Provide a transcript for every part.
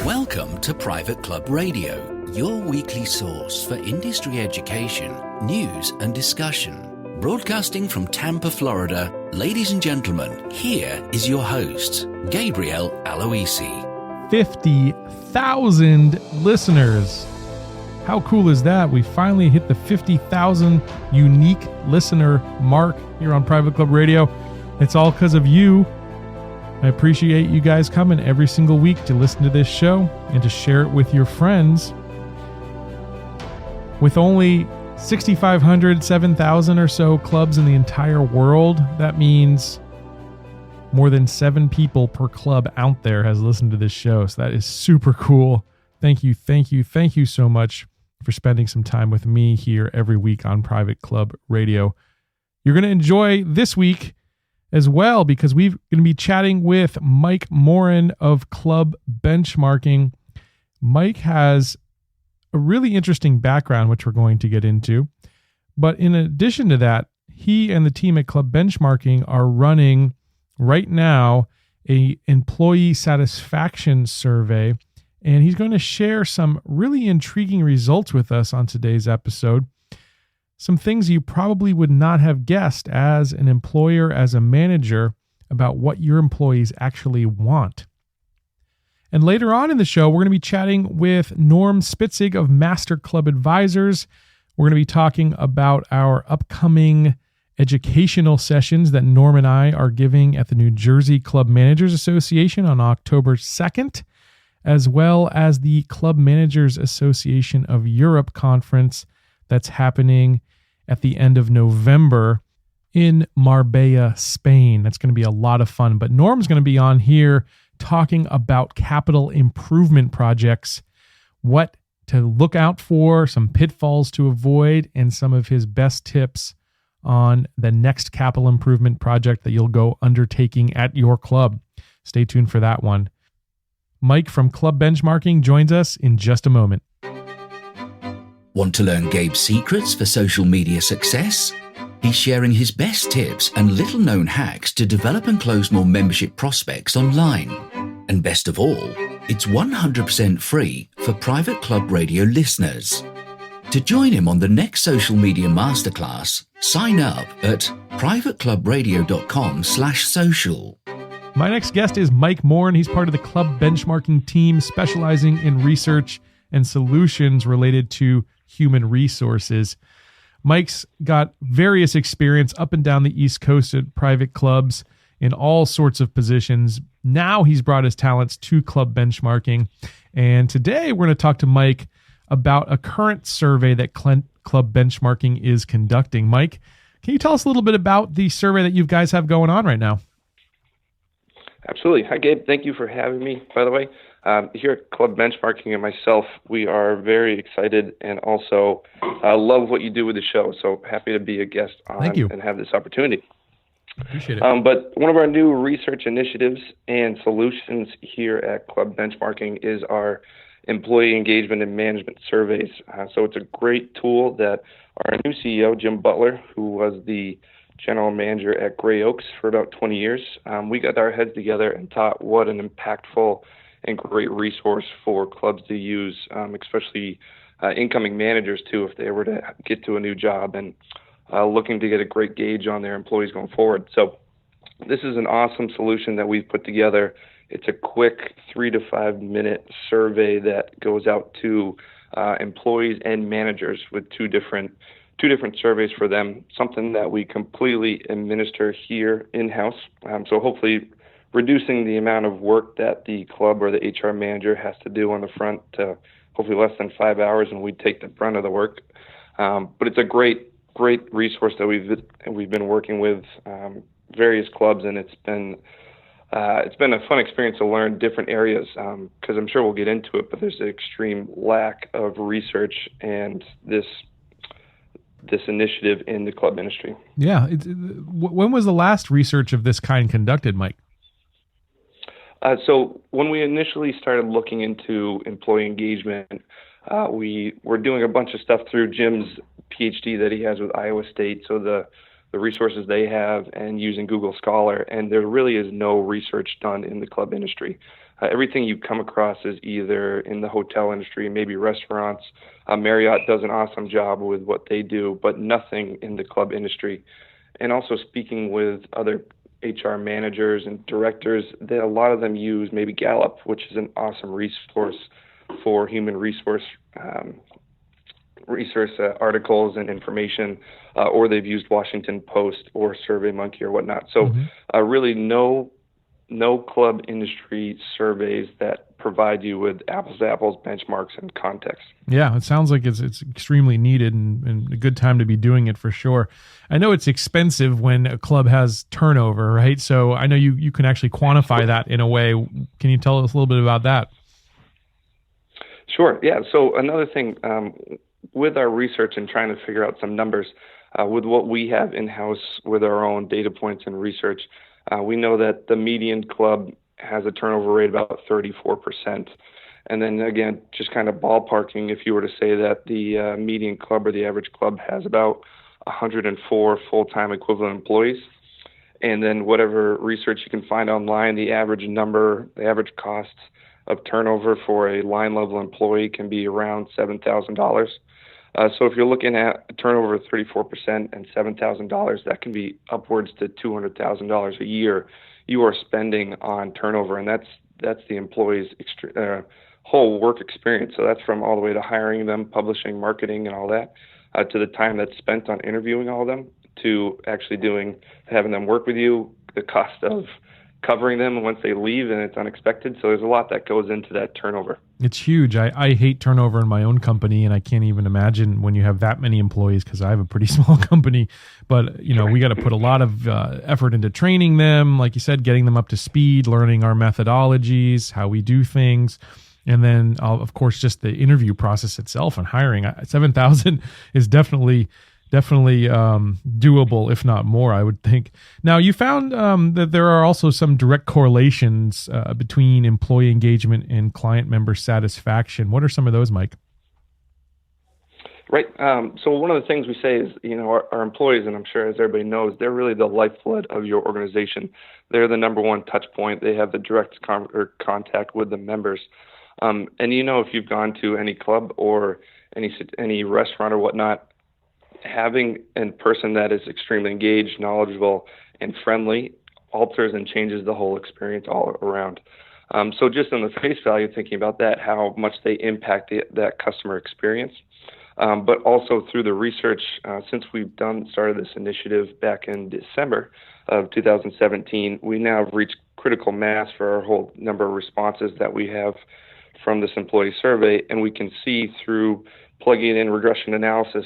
Welcome to Private Club Radio, your weekly source for industry education, news and discussion. Broadcasting from Tampa, Florida, ladies and gentlemen, here is your host, Gabriel Aloisi. 50,000 listeners. How cool is that? We finally hit the 50,000 unique listener mark here on Private Club Radio. It's all because of you. I appreciate you guys coming every single week to listen to this show and to share it with your friends. With only 6,500, 7,000 or so clubs in the entire world, that means more than 7 people per club out there has listened to this show. So that is super cool. Thank you so much for spending some time with me here every week on Private Club Radio. You're going to enjoy this week as well, because we're going to be chatting with Mike Morin of Club Benchmarking. Mike has a really interesting background, which we're going to get into. But in addition to that, he and the team at Club Benchmarking are running right now a employee satisfaction survey, and he's going to share some really intriguing results with us on today's episode. Some things you probably would not have guessed as an employer, as a manager, about what your employees actually want. And later on in the show, we're going to be chatting with Norm Spitzig of Master Club Advisors. We're going to be talking about our upcoming educational sessions that Norm and I are giving at the New Jersey Club Managers Association on October 2nd, as well as the Club Managers Association of Europe conference that's happening at the end of November in Marbella, Spain. That's going to be a lot of fun. But Norm's going to be on here talking about capital improvement projects, what to look out for, some pitfalls to avoid, and some of his best tips on the next capital improvement project that you'll go undertaking at your club. Stay tuned for that one. Mike from Club Benchmarking joins us in just a moment. Want to learn Gabe's secrets for social media success? He's sharing his best tips and little-known hacks to develop and close more membership prospects online. And best of all, it's 100% free for Private Club Radio listeners. To join him on the next social media masterclass, sign up at privateclubradio.com/social. My next guest is Mike Morin. He's part of the Club Benchmarking team, specializing in research and solutions related to human resources. Mike's got various experience up and down the East Coast at private clubs in all sorts of positions. Now he's brought his talents to Club Benchmarking. And today we're going to talk to Mike about a current survey that Club Benchmarking is conducting. Mike, can you tell us a little bit about the survey that you guys have going on right now? Absolutely. Hi, Gabe. Thank you for having me, by the way. Here at Club Benchmarking and myself, we are very excited and also love what you do with the show. So happy to be a guest on Thank you. And have this opportunity. Appreciate it. But one of our new research initiatives and solutions here at Club Benchmarking is our employee engagement and management surveys. So it's a great tool that our new CEO, Jim Butler, who was the general manager at Gray Oaks for about 20 years, we got our heads together and thought what an impactful and great resource for clubs to use, especially incoming managers too, if they were to get to a new job and looking to get a great gauge on their employees going forward. So this is an awesome solution that we've put together. It's a quick 3 to 5 minute survey that goes out to employees and managers with two different surveys for them, something that we completely administer here in-house. So hopefully reducing the amount of work that the club or the HR manager has to do on the front to hopefully less than 5 hours, and we take the brunt of the work. But it's a great resource that we've been working with various clubs, and it's been a fun experience to learn different areas, because I'm sure we'll get into it, but there's an extreme lack of research and this initiative in the club industry. Yeah. When was the last research of this kind conducted, Mike? So when we initially started looking into employee engagement, we were doing a bunch of stuff through Jim's PhD that he has with Iowa State. So the the resources they have and using Google Scholar. And there really is no research done in the club industry. Everything you come across is either in the hotel industry, maybe restaurants. Marriott does an awesome job with what they do, but nothing in the club industry. And also speaking with other HR managers and directors, a lot of them use maybe Gallup, which is an awesome resource for human resource articles and information, or they've used Washington Post or SurveyMonkey or whatnot. So really no club industry surveys that provide you with apples to apples benchmarks and context. Yeah, it sounds like it's extremely needed and a good time to be doing it for sure. I know it's expensive when a club has turnover, right? So I know you can actually quantify that in a way. Can you tell us a little bit about that? Sure. Yeah. So another thing, with our research and trying to figure out some numbers, with what we have in-house with our own data points and research, we know that the median club has a turnover rate about 34%. And then again, just kind of ballparking, if you were to say that the median club or the average club has about 104 full-time equivalent employees, and then whatever research you can find online, the average cost of turnover for a line level employee can be around $7,000. So if you're looking at a turnover of 34% and $7,000, that can be upwards to $200,000 a year you are spending on turnover, and that's the employee's whole work experience. So that's from all the way to hiring them, publishing, marketing, and all that, to the time that's spent on interviewing all of them, to actually having them work with you, the cost of covering them once they leave and it's unexpected. So there's a lot that goes into that turnover. It's huge. I hate turnover in my own company, and I can't even imagine when you have that many employees, because I have a pretty small company. But, we got to put a lot of effort into training them, like you said, getting them up to speed, learning our methodologies, how we do things. And then, of course, just the interview process itself and hiring. 7,000 is definitely doable, if not more, I would think. Now, you found that there are also some direct correlations between employee engagement and client member satisfaction. What are some of those, Mike? Right. So one of the things we say is, our employees, and I'm sure as everybody knows, they're really the lifeblood of your organization. They're the number one touch point. They have the direct contact with the members. And if you've gone to any club or any restaurant or whatnot, having a person that is extremely engaged, knowledgeable, and friendly alters and changes the whole experience all around. So just on the face value, thinking about that, how much they impact that customer experience, but also through the research, since we've started this initiative back in December of 2017, we now have reached critical mass for our whole number of responses that we have from this employee survey, and we can see through plugging in regression analysis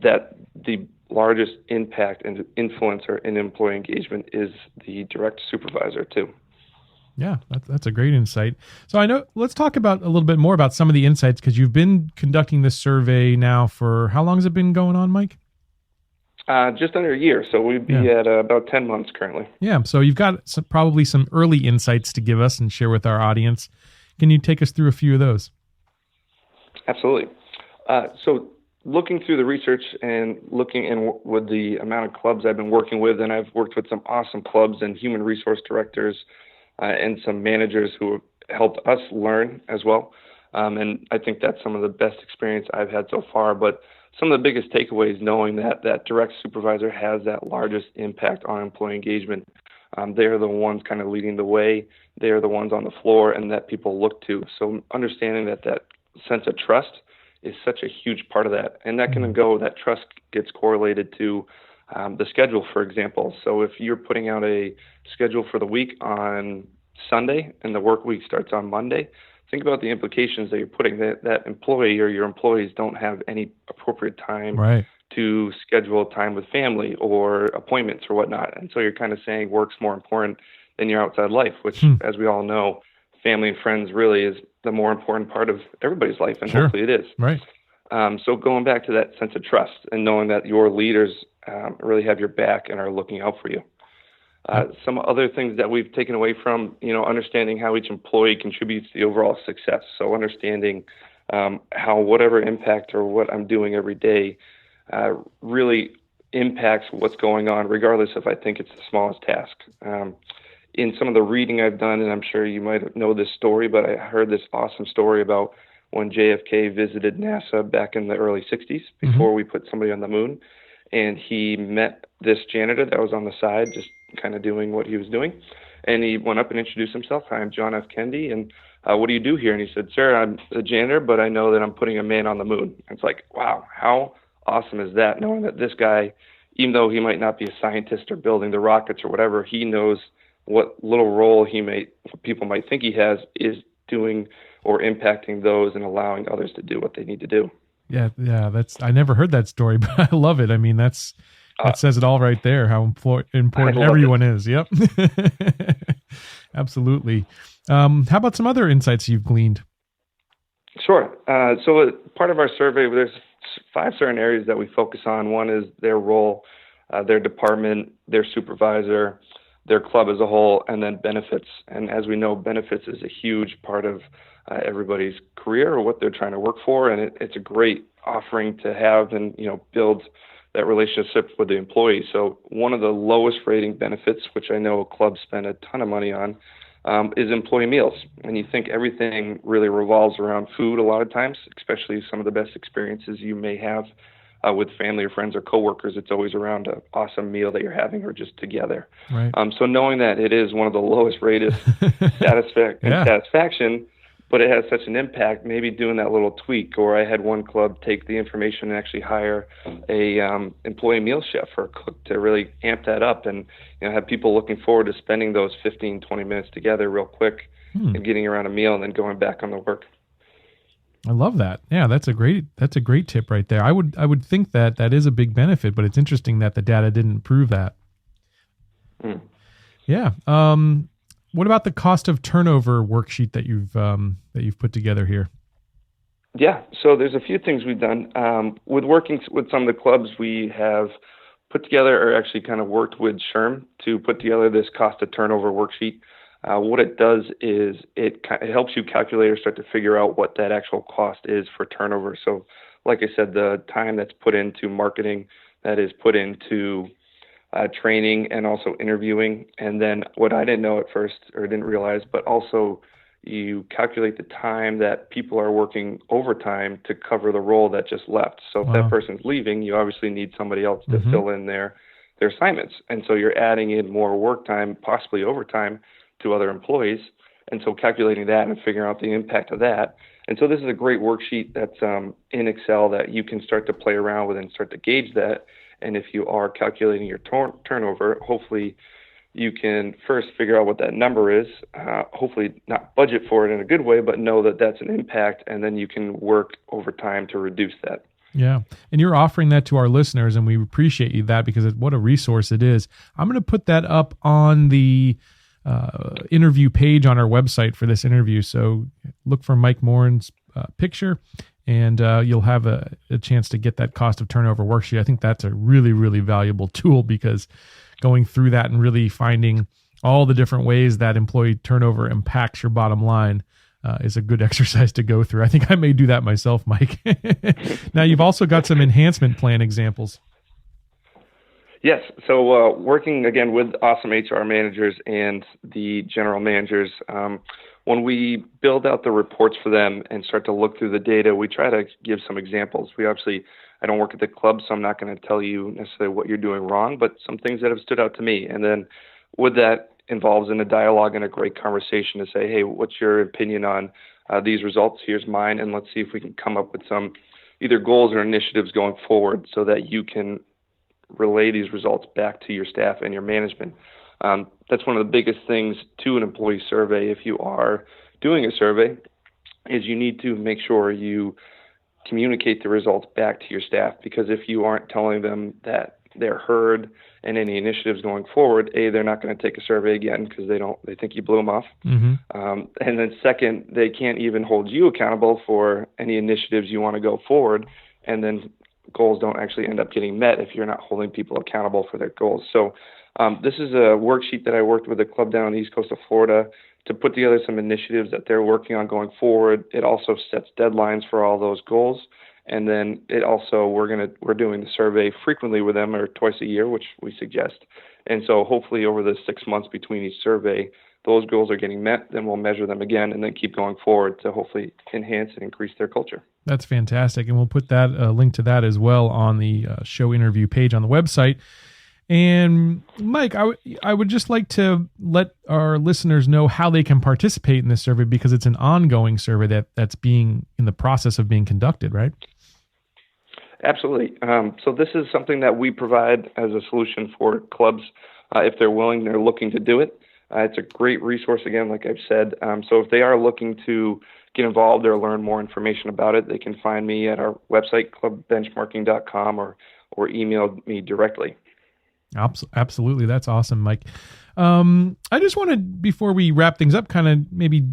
that the largest impact and influencer in employee engagement is the direct supervisor too. Yeah, that's a great insight. So let's talk about a little bit more about some of the insights, because you've been conducting this survey now for, how long has it been going on, Mike? Just under a year. So we'd be at about 10 months currently. Yeah. So you've got probably some early insights to give us and share with our audience. Can you take us through a few of those? Absolutely. So looking through the research and with the amount of clubs I've been working with, and I've worked with some awesome clubs and human resource directors and some managers who have helped us learn as well. And I think that's some of the best experience I've had so far. But some of the biggest takeaways, knowing that direct supervisor has that largest impact on employee engagement. They're the ones kind of leading the way. They're the ones on the floor and that people look to. So understanding that sense of trust is such a huge part of that. And that trust gets correlated to the schedule, for example. So if you're putting out a schedule for the week on Sunday and the work week starts on Monday, think about the implications that you're putting. That employee or your employees don't have any appropriate time to schedule time with family or appointments or whatnot. And so you're kind of saying work's more important than your outside life, which, as we all know, family and friends really is the more important part of everybody's life, and hopefully it is. Right. So going back to that sense of trust and knowing that your leaders really have your back and are looking out for you. Some other things that we've taken away from, understanding how each employee contributes to the overall success. So understanding how whatever impact or what I'm doing every day really impacts what's going on, regardless if I think it's the smallest task. In some of the reading I've done, and I'm sure you might know this story, but I heard this awesome story about when JFK visited NASA back in the early 60s, before we put somebody on the moon. And he met this janitor that was on the side, just kind of doing what he was doing. And he went up and introduced himself. "Hi, I'm John F. Kennedy, and what do you do here?" And he said, "Sir, I'm a janitor, but I know that I'm putting a man on the moon." And it's like, wow, how awesome is that, knowing that this guy, even though he might not be a scientist or building the rockets or whatever, he knows what little role people might think he has, is doing or impacting those and allowing others to do what they need to do. Yeah. I never heard that story, but I love it. I mean, that says it all right there, how important everyone is. Yep. Absolutely. How about some other insights you've gleaned? Sure. So part of our survey, there's 5 certain areas that we focus on. One is their role, their department, their supervisor, their club as a whole, and then benefits. And as we know, benefits is a huge part of everybody's career or what they're trying to work for, and it's a great offering to have and build that relationship with the employee. So one of the lowest rating benefits, which I know clubs spend a ton of money on, is employee meals. And you think everything really revolves around food a lot of times, especially some of the best experiences you may have with family or friends or coworkers. It's always around an awesome meal that you're having or just together. Right. So knowing that it is one of the lowest rated satisfaction, but it has such an impact, maybe doing that little tweak. Or I had one club take the information and actually hire a employee meal chef or a cook to really amp that up and have people looking forward to spending those 15, 20 minutes together real quick and getting around a meal and then going back on the work. I love that. Yeah, that's a great tip right there. I would think that is a big benefit, but it's interesting that the data didn't prove that. Yeah. What about the cost of turnover worksheet that you've put together here? Yeah, so there's a few things we've done. With working with some of the clubs, we have put together, or actually kind of worked with SHRM to put together this cost of turnover worksheet. What it does is it helps you calculate or start to figure out what that actual cost is for turnover. So like I said, the time that's put into marketing, that is put into training and also interviewing. And then what I didn't know at first or didn't realize, but also you calculate the time that people are working overtime to cover the role that just left. So if that person's leaving, you obviously need somebody else to fill in their assignments. And so you're adding in more work time, possibly overtime, to other employees. And so calculating that and figuring out the impact of that. And so this is a great worksheet that's in Excel that you can start to play around with and start to gauge that. And if you are calculating your turnover, hopefully you can first figure out what that number is, hopefully not budget for it in a good way, but know that that's an impact, and then you can work overtime to reduce that. Yeah. And you're offering that to our listeners, and we appreciate you that because what a resource it is. I'm going to put that up on the interview page on our website for this interview. So look for Mike Morin's picture, and you'll have a chance to get that cost of turnover worksheet. I think that's a really, really valuable tool because going through that and really finding all the different ways that employee turnover impacts your bottom line is a good exercise to go through. I think I may do that myself, Mike. Now, you've also got some enhancement plan examples. Yes. So working, again, with awesome HR managers and the general managers, when we build out the reports for them and start to look through the data, we try to give some examples. I don't work at the club, so I'm not going to tell you necessarily what you're doing wrong, but some things that have stood out to me. And then with that involves in a dialogue and a great conversation to say, hey, what's your opinion on these results? Here's mine, and let's see if we can come up with some either goals or initiatives going forward so that you can relay these results back to your staff and your management. That's one of the biggest things to an employee survey. If you are doing a survey, is you need to make sure you communicate the results back to your staff, because if you aren't telling them that they're heard and any initiatives going forward, they're not going to take a survey again because they think you blew them off. And then second, they can't even hold you accountable for any initiatives you want to go forward, and then goals don't actually end up getting met if you're not holding people accountable for their goals. So this is a worksheet that I worked with a club down on the east coast of Florida to put together some initiatives that they're working on going forward. It also sets deadlines for all those goals. And then we're doing the survey frequently with them, or twice a year, which we suggest. And so hopefully over the 6 months between each survey, those goals are getting met. Then we'll measure them again and then keep going forward to hopefully enhance and increase their culture. That's fantastic. And we'll put that link to that as well on the show interview page on the website. And Mike, I would just like to let our listeners know how they can participate in this survey, because it's an ongoing survey that's being in the process of being conducted, right? Absolutely. So this is something that we provide as a solution for clubs if they're willing, they're looking to do it. It's a great resource, again, like I've said. So if they are looking to get involved or learn more information about it, they can find me at our website, clubbenchmarking.com, or email me directly. Absolutely. That's awesome, Mike. I just wanted, before we wrap things up, kind of maybe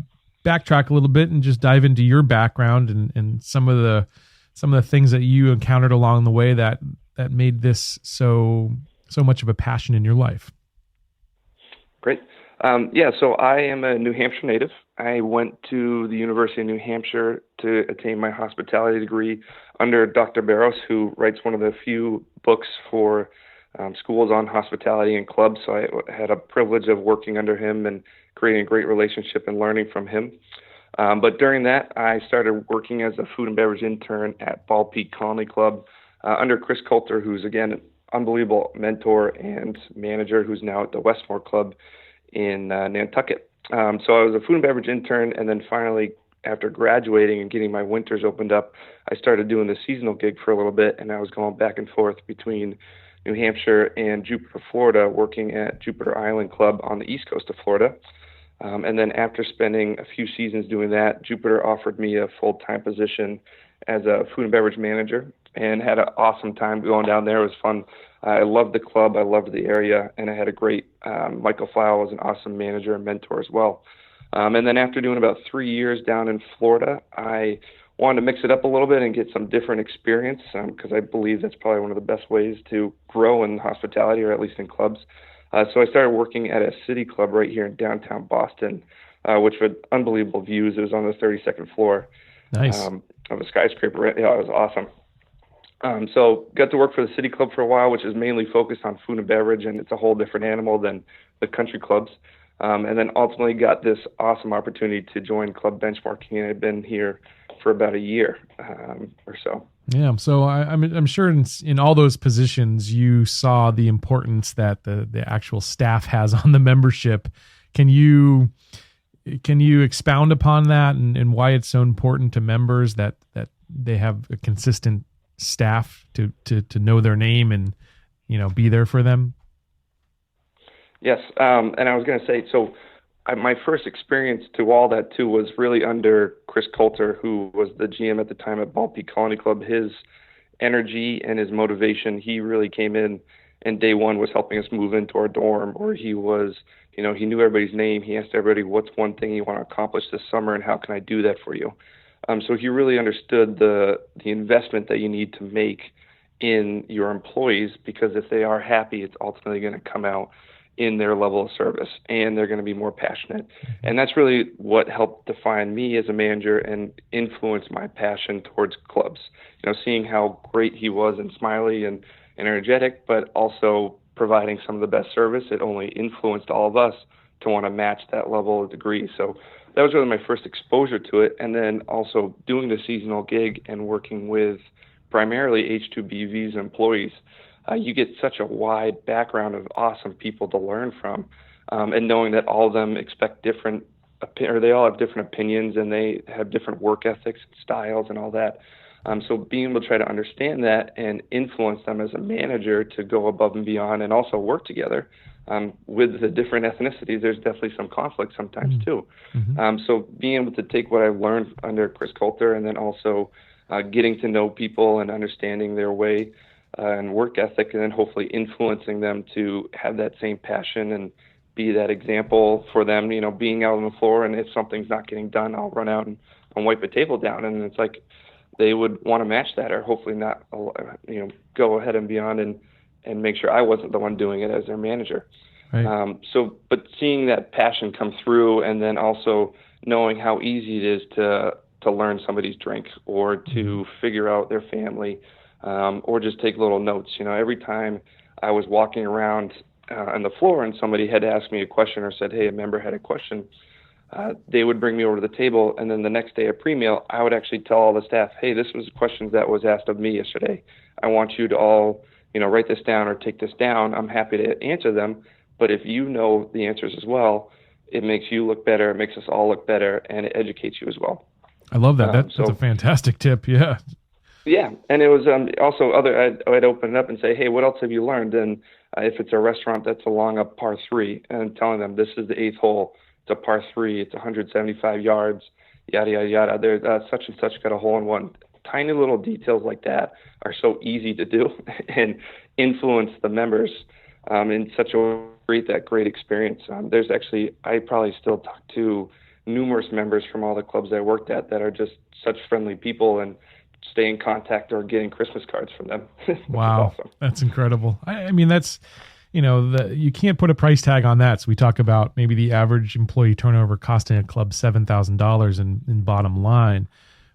backtrack a little bit and just dive into your background and some of the things that you encountered along the way that made this so much of a passion in your life. Great. So I am a New Hampshire native. I went to the University of New Hampshire to attain my hospitality degree under Dr. Barros, who writes one of the few books for schools on hospitality and clubs. So I had a privilege of working under him and creating a great relationship and learning from him. But during that, I started working as a food and beverage intern at Bald Peak Colony Club under Chris Coulter, who's, again, an unbelievable mentor and manager, who's now at the Westmore Club in Nantucket. So I was a food and beverage intern, and then finally, after graduating and getting my winters opened up, I started doing the seasonal gig for a little bit, and I was going back and forth between New Hampshire and Jupiter, Florida, working at Jupiter Island Club on the east coast of Florida. And then after spending a few seasons doing that, Jupiter offered me a full-time position as a food and beverage manager, and had an awesome time going down there. It was fun. I loved the club. I loved the area, and I had a great Michael Flau was an awesome manager and mentor as well. And then after doing about 3 years down in Florida, I wanted to mix it up a little bit and get some different experience, because I believe that's probably one of the best ways to grow in hospitality, or at least in clubs. So I started working at a city club right here in downtown Boston, which had unbelievable views. It was on the 32nd floor. Nice. Of a skyscraper. Yeah, it was awesome. So got to work for the city club for a while, which is mainly focused on food and beverage, and it's a whole different animal than the country clubs. And then ultimately got this awesome opportunity to join Club Benchmarking, and I've been here for about a year or so. Yeah, so I'm sure in all those positions you saw the importance that the actual staff has on the membership. Can you expound upon that and why it's so important to members that they have a consistent staff to know their name and, be there for them? Yes. And I was going to say, my first experience to all that too was really under Chris Coulter, who was the GM at the time at Bald Peak Colony Club. His energy and his motivation, he really came in, and day one was helping us move into our dorm, or he was, he knew everybody's name. He asked everybody, what's one thing you want to accomplish this summer, and how can I do that for you? So he really understood the investment that you need to make in your employees, because if they are happy, it's ultimately going to come out in their level of service, and they're going to be more passionate. And that's really what helped define me as a manager and influence my passion towards clubs. Seeing how great he was and smiley and energetic, but also providing some of the best service, it only influenced all of us to want to match that level of degree. So that was really my first exposure to it. And then also doing the seasonal gig and working with primarily H-2B visa employees, you get such a wide background of awesome people to learn from, and knowing that all of them expect different, or they all have different opinions, and they have different work ethics, styles, and all that. So being able to try to understand that and influence them as a manager to go above and beyond, and also work together with the different ethnicities. There's definitely some conflict sometimes too. Mm-hmm. So being able to take what I've learned under Chris Coulter, and then also getting to know people and understanding their way and work ethic, and then hopefully influencing them to have that same passion and be that example for them, being out on the floor, and if something's not getting done, I'll run out and wipe the table down. And it's like they would want to match that, or hopefully not, go ahead and beyond and make sure I wasn't the one doing it as their manager. Right. But seeing that passion come through, and then also knowing how easy it is to to learn somebody's drink or to figure out their family, or just take little notes. Every time I was walking around on the floor and somebody had asked me a question or said, hey, a member had a question, they would bring me over to the table, and then the next day at pre-meal, I would actually tell all the staff, hey, this was questions that was asked of me yesterday. I want you to all, write this down or take this down. I'm happy to answer them, but if you know the answers as well, it makes you look better, it makes us all look better, and it educates you as well. I love that. That's a fantastic tip. Yeah. Yeah, and it was also I'd open it up and say, hey, what else have you learned? And if it's a restaurant that's along a par 3, and telling them this is the 8th hole, it's a par 3, it's 175 yards, yada, yada, yada. There's such and such got a hole in one. Tiny little details like that are so easy to do and influence the members in such a way to create that great experience. There's actually, I probably still talk to numerous members from all the clubs I worked at that are just such friendly people, and stay in contact or getting Christmas cards from them. Wow. Awesome. That's incredible. I mean, that's, you can't put a price tag on that. So we talk about maybe the average employee turnover costing a club $7,000 in bottom line,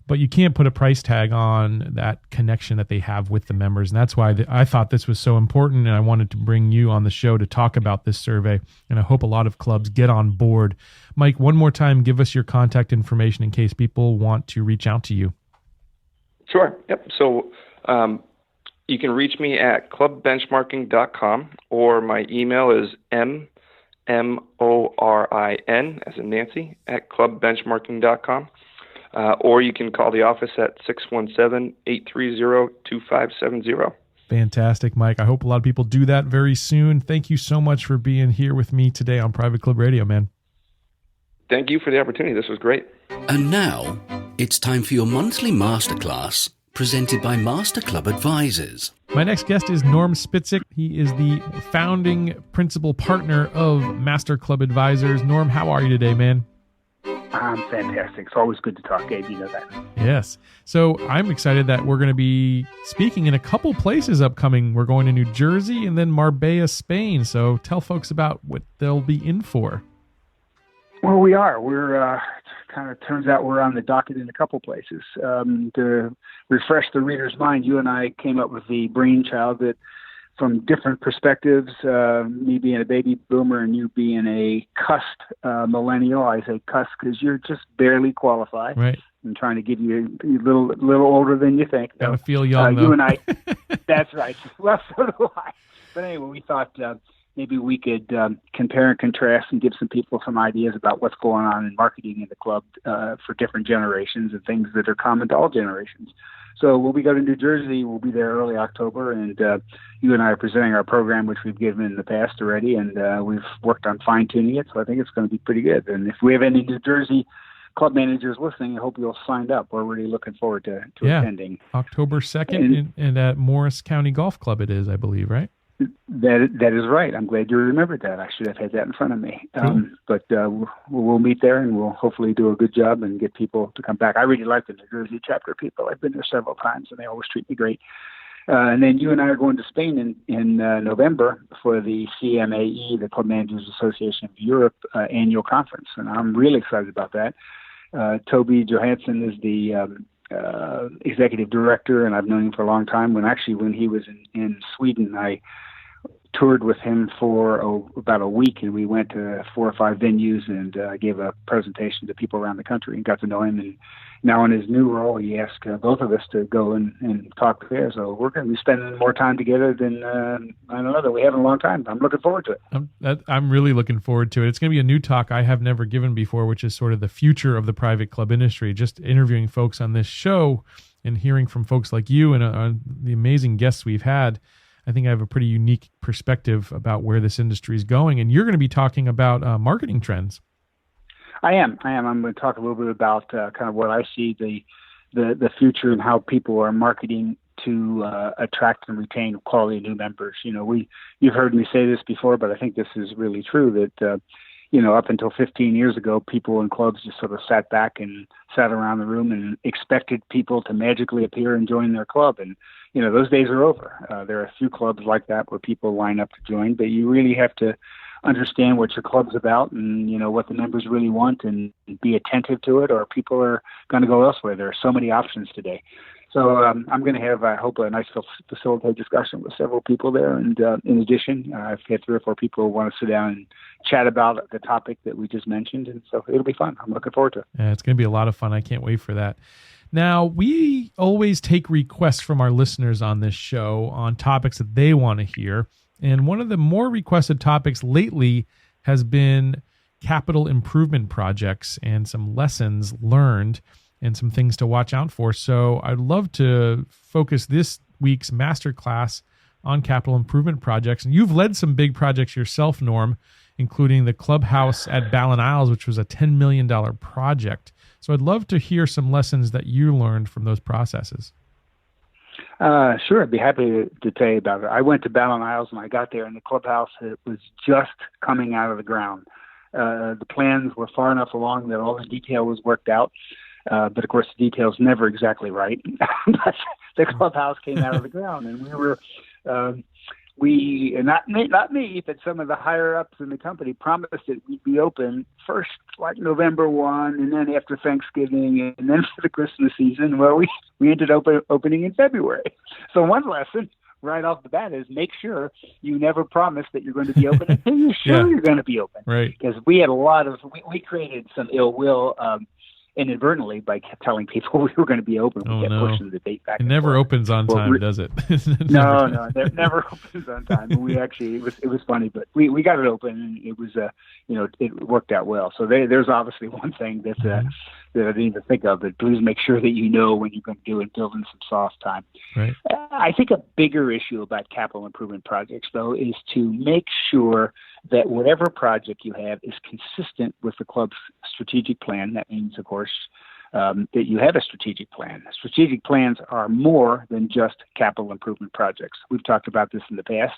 but you can't put a price tag on that connection that they have with the members. And that's why I thought this was so important. And I wanted to bring you on the show to talk about this survey. And I hope a lot of clubs get on board. Mike, one more time, give us your contact information in case people want to reach out to you. Sure. Yep. So you can reach me at clubbenchmarking.com, or my email is MMORIN, as in Nancy, at clubbenchmarking.com. Or you can call the office at 617-830-2570. Fantastic, Mike. I hope a lot of people do that very soon. Thank you so much for being here with me today on Private Club Radio, man. Thank you for the opportunity. This was great. And now, it's time for your monthly masterclass presented by Master Club Advisors. My next guest is Norm Spitzik. He is the founding principal partner of Master Club Advisors. Norm, how are you today, man? I'm fantastic. It's always good to talk, Gabe. You know that. Yes. So I'm excited that we're going to be speaking in a couple places upcoming. We're going to New Jersey and then Marbella, Spain. So tell folks about what they'll be in for. Well, we are. We're kind of turns out we're on the docket in a couple places. To refresh the reader's mind, you and I came up with the brainchild that, from different perspectives, me being a baby boomer and you being a cussed millennial. I say cussed because you're just barely qualified. Right. I'm trying to give you a little older than you think. Gotta feel young, though. You and I, that's right. Well, so do I. But anyway, we thought maybe we could compare and contrast and give some people some ideas about what's going on in marketing in the club for different generations and things that are common to all generations. So when we go to New Jersey, we'll be there early October, and you and I are presenting our program, which we've given in the past already, and we've worked on fine-tuning it, so I think it's going to be pretty good. And if we have any New Jersey club managers listening, I hope you'll sign up. We're really looking forward to attending. October 2nd, and at Morris County Golf Club it is, I believe, right? That is right. I'm glad you remembered that. I should have had that in front of me. But we'll meet there, and we'll hopefully do a good job and get people to come back. I really like the New Jersey chapter people. I've been there several times, and they always treat me great. And then you and I are going to Spain in November for the CMAE, the Club Managers Association of Europe annual conference, and I'm really excited about that. Toby Johansson is the executive director, and I've known him for a long time. When he was in Sweden, I toured with him for about a week, and we went to 4 or 5 venues and gave a presentation to people around the country and got to know him. And now in his new role, he asked both of us to go and talk there. So we're going to be spending more time together than that we have in a long time. I'm looking forward to it. I'm really looking forward to it. It's going to be a new talk I have never given before, which is sort of the future of the private club industry. Just interviewing folks on this show and hearing from folks like you and the amazing guests we've had, I think I have a pretty unique perspective about where this industry is going. And you're going to be talking about marketing trends. I am. I'm going to talk a little bit about kind of what I see the future and how people are marketing to attract and retain quality new members. You've heard me say this before, but I think this is really true that, up until 15 years ago, people in clubs just sort of sat back and sat around the room and expected people to magically appear and join their club. And, those days are over. There are a few clubs like that where people line up to join, but you really have to understand what your club's about and, what the members really want and be attentive to it, or people are going to go elsewhere. There are so many options today. So I'm going to have, I hope, a nice facilitated discussion with several people there. And in addition, I've had 3 or 4 people who want to sit down and chat about the topic that we just mentioned. And so it'll be fun. I'm looking forward to it. Yeah, it's going to be a lot of fun. I can't wait for that. Now, we always take requests from our listeners on this show on topics that they want to hear. And one of the more requested topics lately has been capital improvement projects and some lessons learned and some things to watch out for. So I'd love to focus this week's masterclass on capital improvement projects. And you've led some big projects yourself, Norm, including the clubhouse at Ballin Isles, which was a $10 million project. So I'd love to hear some lessons that you learned from those processes. Sure, I'd be happy to tell you about it. I went to Ballin Isles when I got there, and the clubhouse, it was just coming out of the ground. The plans were far enough along that all the detail was worked out. But of course, the detail's never exactly right. But the clubhouse came out of the ground, and not me, but some of the higher ups in the company promised that we'd be open first, like November 1, and then after Thanksgiving, and then for the Christmas season. Well, we ended up opening in February. So one lesson right off the bat is make sure you never promise that you're going to be open until you're sure you're going to be open. Right. Because we had we created some ill will inadvertently by telling people we were going to be open. We kept pushing the date back. It never opens on time, does it? No, it never opens on time. And we actually, it was funny, but we got it open, and it was, it worked out well. So there's obviously one thing that I didn't even think of, but please make sure that you know when you're going to do it, build in some soft time. Right. I think a bigger issue about capital improvement projects, though, is to make sure that whatever project you have is consistent with the club's strategic plan. That means, of course, that you have a strategic plan. Strategic plans are more than just capital improvement projects. We've talked about this in the past,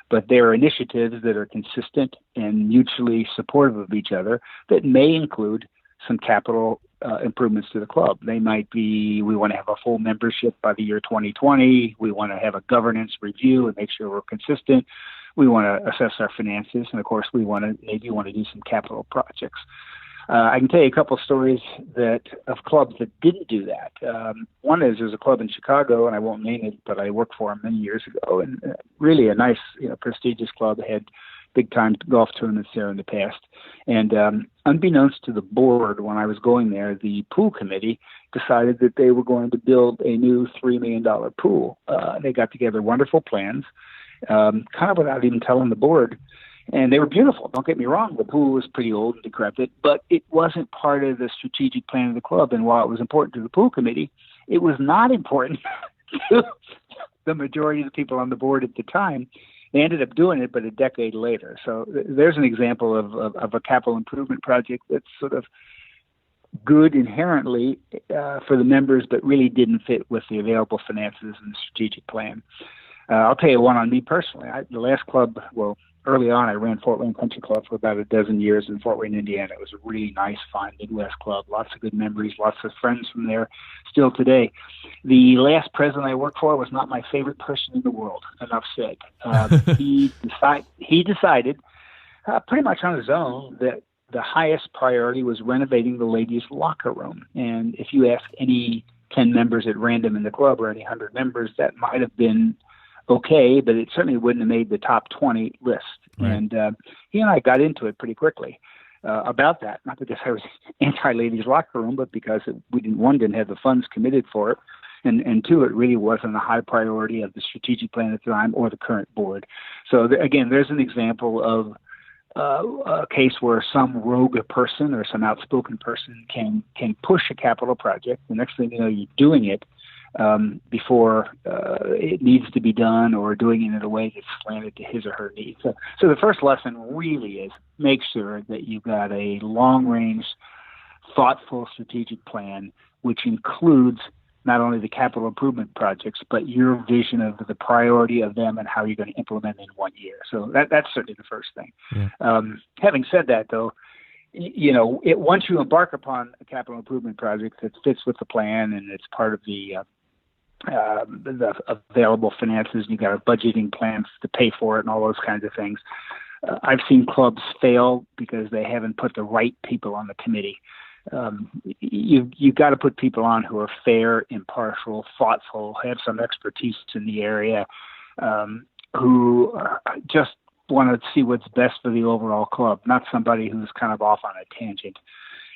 but they're initiatives that are consistent and mutually supportive of each other that may include some capital improvements to the club. They might be, we want to have a full membership by the year 2020. We want to have a governance review and make sure we're consistent. We want to assess our finances. And of course, we maybe want to do some capital projects. I can tell you a couple of stories of clubs that didn't do that. One is there's a club in Chicago, and I won't name it, but I worked for them many years ago, and really a nice, prestigious club. Had big-time golf tournaments there in the past. And unbeknownst to the board, when I was going there, the pool committee decided that they were going to build a new $3 million pool. They got together wonderful plans, kind of without even telling the board. And they were beautiful. Don't get me wrong. The pool was pretty old and decrepit, but it wasn't part of the strategic plan of the club. And while it was important to the pool committee, it was not important to the majority of the people on the board at the time. They ended up doing it, but a decade later. So there's an example of a capital improvement project that's sort of good inherently for the members, but really didn't fit with the available finances and the strategic plan. I'll tell you one on me personally. The last club, early on, I ran Fort Wayne Country Club for about a dozen years in Fort Wayne, Indiana. It was a really nice, fine Midwest club. Lots of good memories, lots of friends from there still today. The last president I worked for was not my favorite person in the world, enough said. He decided pretty much on his own that the highest priority was renovating the ladies' locker room. And if you ask any 10 members at random in the club or any 100 members, that might have been okay, but it certainly wouldn't have made the top 20 list. Right. And he and I got into it pretty quickly about that, not because I was anti-ladies locker room, but because we didn't have the funds committed for it, and two, it really wasn't a high priority of the strategic plan at the time or the current board. So again, there's an example of a case where some rogue person or some outspoken person can push a capital project. The next thing you know, you're doing it before it needs to be done, or doing it in a way that's slanted to his or her needs. So the first lesson really is make sure that you've got a long-range, thoughtful strategic plan, which includes not only the capital improvement projects, but your vision of the priority of them and how you're going to implement them in 1 year. So that's certainly the first thing. Yeah. Having said that, though, once you embark upon a capital improvement project that fits with the plan and it's part of the available finances, you've got a budgeting plan to pay for it and all those kinds of things. I've seen clubs fail because they haven't put the right people on the committee. You've got to put people on who are fair, impartial, thoughtful, have some expertise in the area, who just want to see what's best for the overall club, not somebody who's kind of off on a tangent.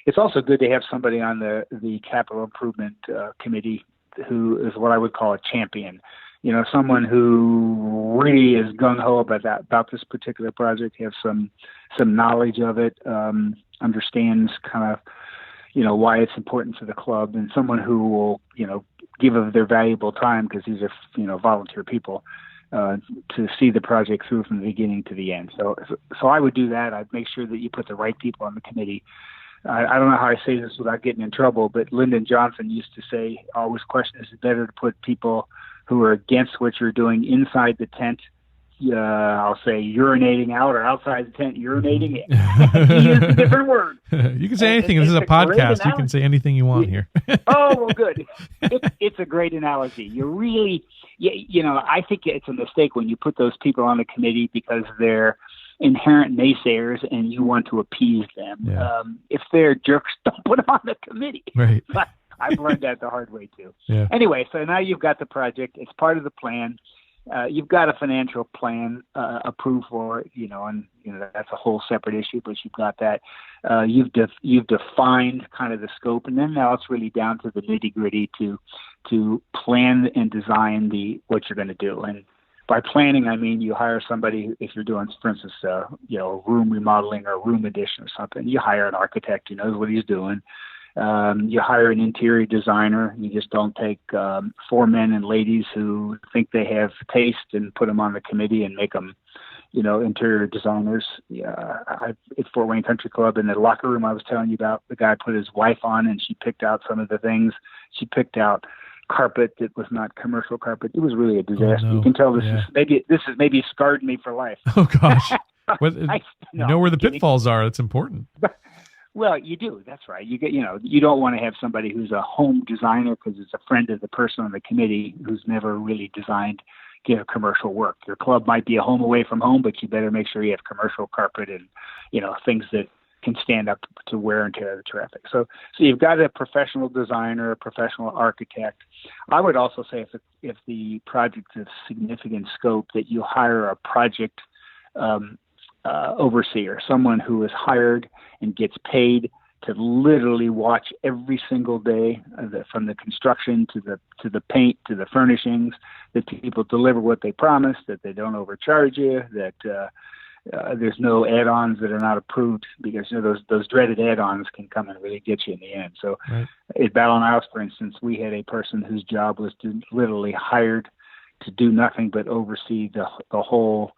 It's also good to have somebody on the capital improvement committee who is what I would call a champion. Someone who really is gung-ho about this particular project, have some knowledge of it, understands kind of, why it's important for the club, and someone who will, give of their valuable time, because these are, volunteer people, to see the project through from the beginning to the end. So I would do that. I'd make sure that you put the right people on the committee. I don't know how I say this without getting in trouble, but Lyndon Johnson used to say, always question, is it better to put people who are against what you're doing inside the tent, I'll say urinating out, or outside the tent urinating in? He used a different word. You can say anything. This is a podcast. You can say anything you want here. Oh, well, good. It's a great analogy. You really, I think it's a mistake when you put those people on the committee because they're inherent naysayers and you want to appease them. Yeah. If they're jerks, don't put them on the committee. Right. But I've learned that the hard way too. Yeah. Anyway, so now you've got the project. It's part of the plan. You've got a financial plan approved for it, and that's a whole separate issue. But you've got that. You've defined kind of the scope, and then now it's really down to the nitty gritty to plan and design what you're going to do. And by planning, I mean you hire somebody. If you're doing, for instance, room remodeling or room addition or something, you hire an architect who knows what he's doing. You hire an interior designer. You just don't take 4 men and ladies who think they have taste and put them on the committee and make them, interior designers. At Fort Wayne Country Club, in the locker room I was telling you about, the guy put his wife on and she picked out some of the things. She picked out carpet that was not commercial carpet. It was really a disaster. Oh, no. You can tell this is maybe scarred me for life. Oh gosh. You know where the pitfalls are. It's important. Well, you do. That's right. You don't want to have somebody who's a home designer because it's a friend of the person on the committee who's never really designed, commercial work. Your club might be a home away from home, but you better make sure you have commercial carpet and, things that can stand up to wear and tear of the traffic. So you've got a professional designer, a professional architect. I would also say if the project is significant scope, that you hire a project overseer, someone who is hired and gets paid to literally watch every single day, from the construction to the paint to the furnishings, that people deliver what they promise, that they don't overcharge you, that there's no add-ons that are not approved, because those dreaded add-ons can come and really get you in the end. So right. At Battle House, for instance, we had a person whose job was to literally hired to do nothing but oversee the whole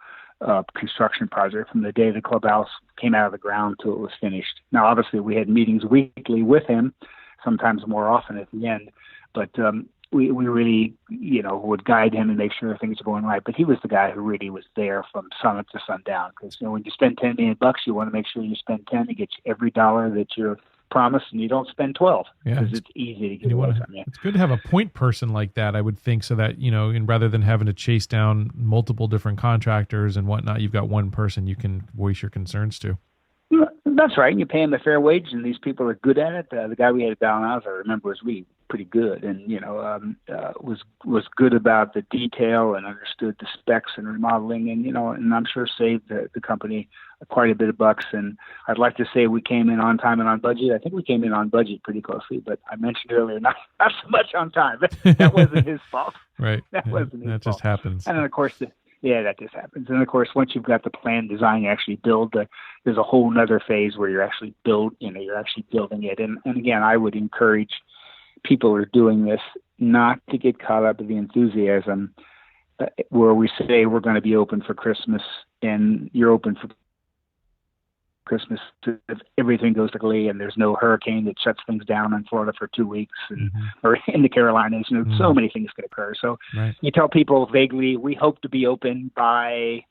construction project from the day the clubhouse came out of the ground till it was finished. Now, obviously, we had meetings weekly with him, sometimes more often at the end, but we really, would guide him and make sure things are going right. But he was the guy who really was there from sunup to sundown, because when you spend $10 million, you want to make sure you spend 10 to get you every dollar that you're promised, and you don't spend 12 because it's easy to get away from you. It's good to have a point person like that, I would think, so that, and rather than having to chase down multiple different contractors and whatnot, you've got one person you can voice your concerns to. That's right. And you pay them a fair wage, and these people are good at it. The guy we had at Ballinhouse, I remember, was really pretty good, and was good about the detail and understood the specs and remodeling, and I'm sure saved the company quite a bit of bucks. And I'd like to say we came in on time and on budget. I think we came in on budget pretty closely, but I mentioned earlier not so much on time. That wasn't his fault. Right. That wasn't his fault. That just happens. And then, of course, that just happens. And of course, once you've got the plan design, you actually build. There's a whole nother phase where you're actually you're actually building it. And again, I would encourage people who are doing this not to get caught up in the enthusiasm where we say we're going to be open for Christmas, and you're open for Christmas if everything goes to glee and there's no hurricane that shuts things down in Florida for 2 weeks, and or in the Carolinas. So many things could occur. So you tell people vaguely, we hope to be open by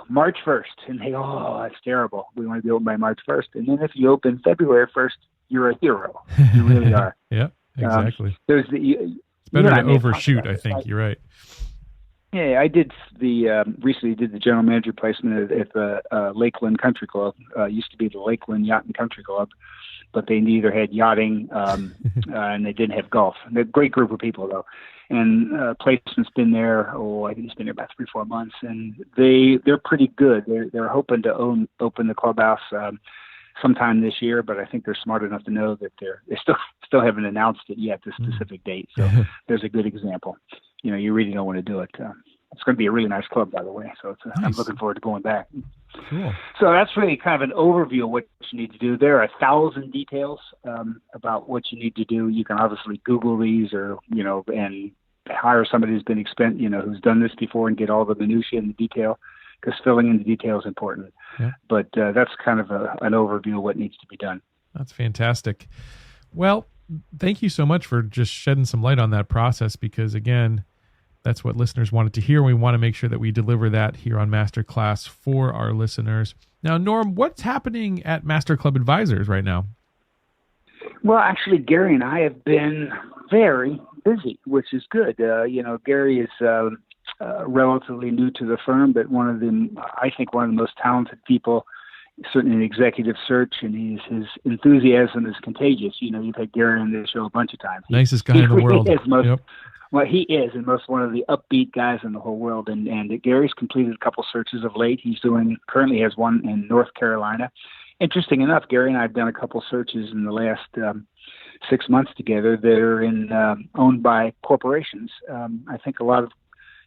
March 1st, and they go, oh, that's terrible. We want to be open by March 1st. And then if you open February 1st, you're a hero. You really are. Yeah, exactly. It's better to overshoot, I think. You're right. Yeah, I did recently did the general manager placement at the Lakeland Country Club. Used to be the Lakeland Yacht and Country Club, but they neither had yachting and they didn't have golf. They're a great group of people though. And placement's been there. I think it's been there about 3-4 months, and they're pretty good. They're hoping to open the clubhouse sometime this year, but I think they're smart enough to know that they still haven't announced it yet, the specific date. So there's a good example. You really don't want to do it. It's going to be a really nice club, by the way. So nice. I'm looking forward to going back. Cool. So that's really kind of an overview of what you need to do. There are 1,000 details about what you need to do. You can obviously Google these, or and hire somebody who's been who's done this before and get all the minutiae and the detail, because filling in the detail is important. Yeah. But that's kind of an overview of what needs to be done. That's fantastic. Well, thank you so much for just shedding some light on that process, because again, that's what listeners wanted to hear. We want to make sure that we deliver that here on Masterclass for our listeners. Now, Norm, what's happening at Master Club Advisors right now? Well, actually, Gary and I have been very busy, which is good. Gary is relatively new to the firm, but I think one of the most talented people, certainly in executive search, and his enthusiasm is contagious. You've had Gary on the show a bunch of times. Nicest guy in the world. Well, he is, and most one of the upbeat guys in the whole world. And Gary's completed a couple searches of late. Currently has one in North Carolina. Interesting enough, Gary and I have done a couple searches in the last 6 months together that are owned by corporations. I think a lot of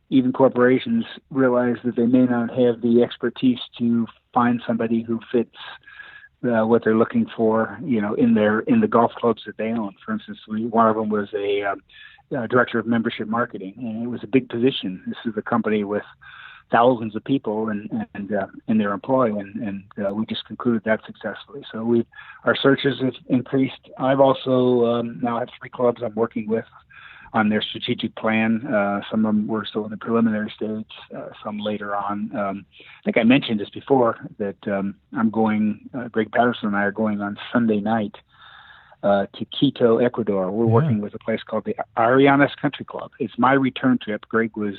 even corporations realize that they may not have the expertise to find somebody who fits what they're looking for, in the golf clubs that they own. For instance, one of them was a director of membership marketing, and it was a big position. This is a company with thousands of people and their employee, and we just concluded that successfully. So our searches have increased. I've also now have 3 clubs I'm working with on their strategic plan. Some of them were still in the preliminary stage, some later on. I think I mentioned this before, that I'm going, Greg Patterson and I are going on Sunday night to Quito, Ecuador. We're working with a place called the Arianas Country Club. It's my return trip. Greg was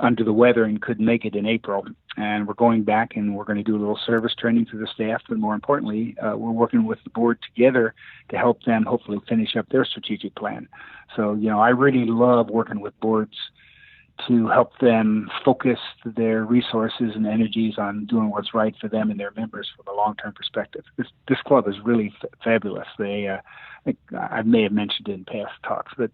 under the weather and couldn't make it in April. And we're going back, and we're going to do a little service training to the staff. But more importantly, we're working with the board together to help them hopefully finish up their strategic plan. So, I really love working with boards to help them focus their resources and energies on doing what's right for them and their members from a long-term perspective. This club is really fabulous. I may have mentioned it in past talks, but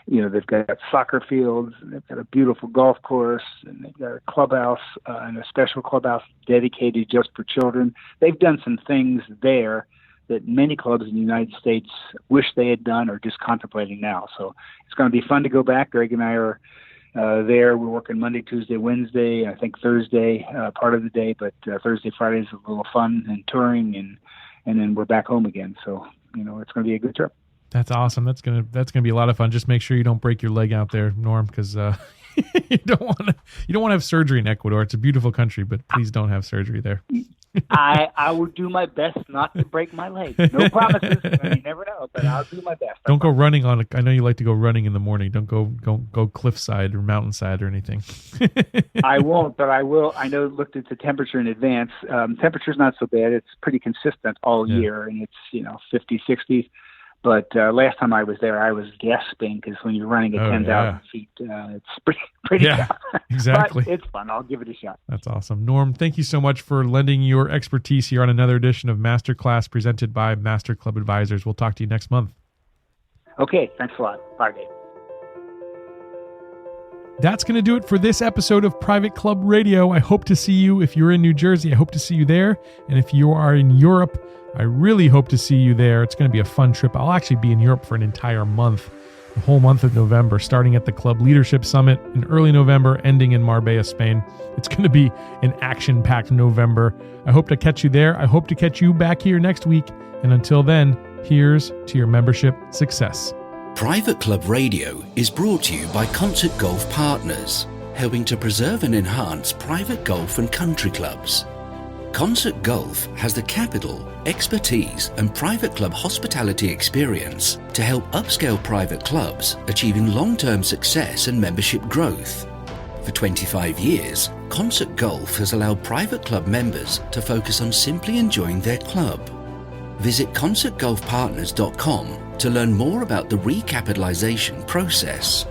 they've got soccer fields, and they've got a beautiful golf course, and they've got a clubhouse and a special clubhouse dedicated just for children. They've done some things there that many clubs in the United States wish they had done or just contemplating now. So it's going to be fun to go back. Greg and I are there. We're working Monday, Tuesday, Wednesday, I think Thursday part of the day, but Thursday, Friday is a little fun and touring, and then we're back home again. So it's going to be a good trip. That's awesome. That's gonna be a lot of fun. Just make sure you don't break your leg out there, Norm, because you don't want to have surgery in Ecuador. It's a beautiful country, but please don't have surgery there. I will do my best not to break my leg. No promises. You never know, but I'll do my best. Don't go running I know you like to go running in the morning. Don't go cliffside or mountainside or anything. I won't, but I will. I looked at the temperature in advance. Temperature's not so bad. It's pretty consistent all year, and it's 50s, 60s. But last time I was there, I was gasping, because when you're running at 10,000 feet, it's pretty tough. Exactly. But it's fun. I'll give it a shot. That's awesome. Norm, thank you so much for lending your expertise here on another edition of Masterclass presented by Master Club Advisors. We'll talk to you next month. Okay. Thanks a lot. Bye, Dave. That's going to do it for this episode of Private Club Radio. I hope to see you. If you're in New Jersey, I hope to see you there. And if you are in Europe, I really hope to see you there. It's going to be a fun trip. I'll actually be in Europe for an entire month, the whole month of November, starting at the Club Leadership Summit in early November, ending in Marbella, Spain. It's going to be an action-packed November. I hope to catch you there. I hope to catch you back here next week. And until then, here's to your membership success. Private Club Radio is brought to you by Concert Golf Partners, helping to preserve and enhance private golf and country clubs. Concert Golf has the capital, expertise, and private club hospitality experience to help upscale private clubs achieving long-term success and membership growth. For 25 years, Concert Golf has allowed private club members to focus on simply enjoying their club. Visit concertgolfpartners.com to learn more about the recapitalization process.